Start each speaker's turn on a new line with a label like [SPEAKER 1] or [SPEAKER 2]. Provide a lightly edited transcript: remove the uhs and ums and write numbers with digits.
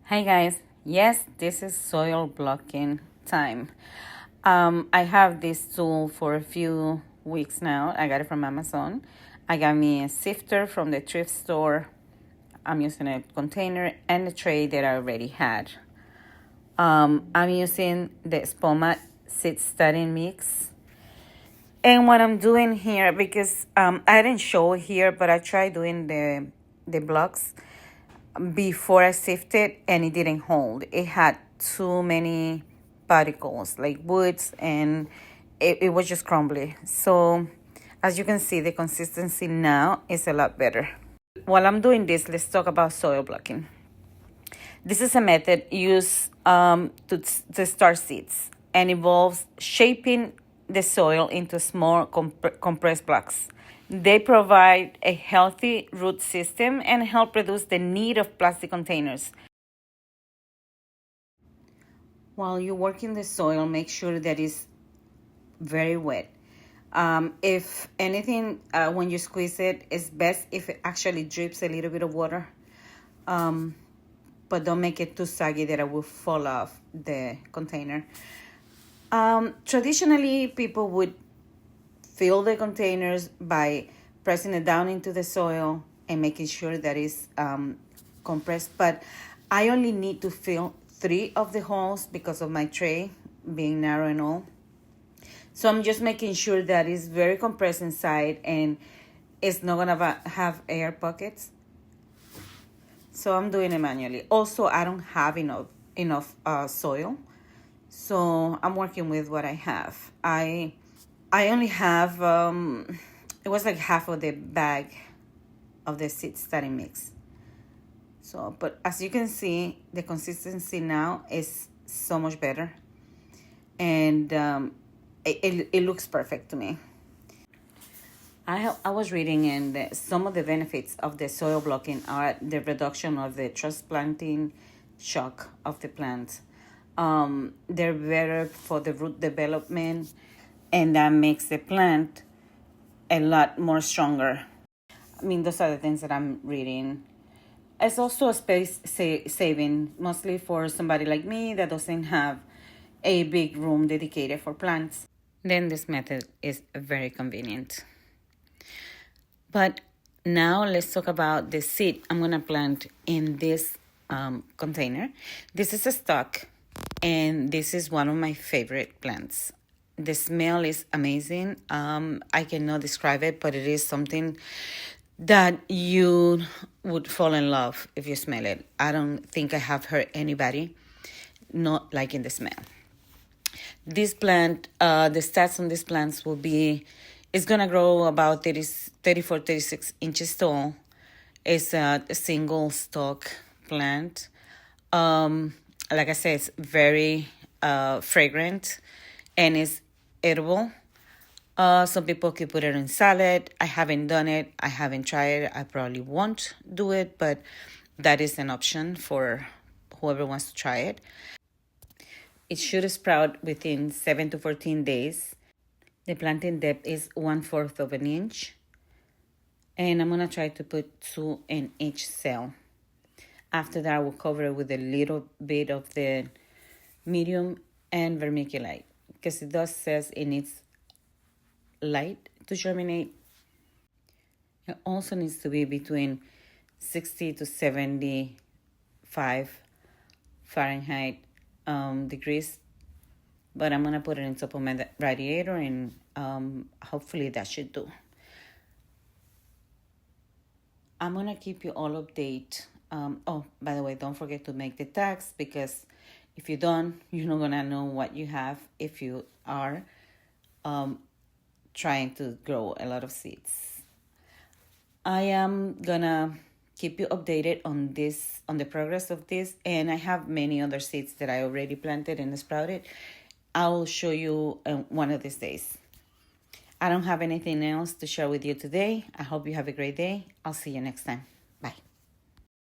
[SPEAKER 1] Hi guys, yes, this is soil blocking time. I have this tool for a few weeks now. I got it from Amazon. I got me a sifter from the thrift store. I'm using a container and a tray that I already had. I'm using the Spoma seed starting mix. And what I'm doing here, because I didn't show here, but I tried doing the blocks before I sifted and it didn't hold. It had too many particles, like woods, and it was just crumbly. So as you can see, the consistency now is a lot better. While I'm doing this, let's talk about soil blocking. This is a method used to start seeds and involves shaping the soil into small compressed blocks. They provide a healthy root system and help reduce the need of plastic containers. While you work in the soil, make sure that it's very wet. If anything, when you squeeze it, it's best if it actually drips a little bit of water. But don't make it too soggy that it will fall off the container. Traditionally, people would fill the containers by pressing it down into the soil and making sure that it's compressed. But I only need to fill 3 of the holes because of my tray being narrow and all. So I'm just making sure that it's very compressed inside and it's not gonna have air pockets. So I'm doing it manually. Also, I don't have enough soil, so I'm working with what I have. I only have it was like half of the bag of the seed starting mix. So, but as you can see, the consistency now is so much better, and it looks perfect to me. I was reading, and some of the benefits of the soil blocking are the reduction of the transplanting shock of the plant. They're better for the root development, and that makes the plant a lot more stronger. I mean, those are the things that I'm reading. It's also a space saving, mostly for somebody like me that doesn't have a big room dedicated for plants. Then this method is very convenient. But now let's talk about the seed I'm going to plant in this container. This is a stock, and this is one of my favorite plants. The smell is amazing. I cannot describe it, but it is something that you would fall in love if you smell it. I don't think I have heard anybody not liking the smell. This plant, the stats on these plants will be, it's going to grow about 34, 36 inches tall. It's a single stalk plant. Like I said, it's very fragrant and it's edible. Some people could put it in salad. I haven't done it. I haven't tried it. I probably won't do it, but that is an option for whoever wants to try it. It should sprout within 7 to 14 days. The planting depth is 1/4 of an inch. And I'm going to try to put 2 in each cell. After that, I will cover it with a little bit of the medium and vermiculite, because it does says it needs light to germinate. It also needs to be between 60 to 75 Fahrenheit degrees. But I'm going to put it in top of my radiator, and hopefully that should do. I'm going to keep you all updated. Oh, by the way, don't forget to make the tags, because if you don't, you're not going to know what you have if you are trying to grow a lot of seeds. I am going to keep you updated on this, on the progress of this, and I have many other seeds that I already planted and sprouted. I'll show you one of these days. I don't have anything else to share with you today. I hope you have a great day. I'll see you next time.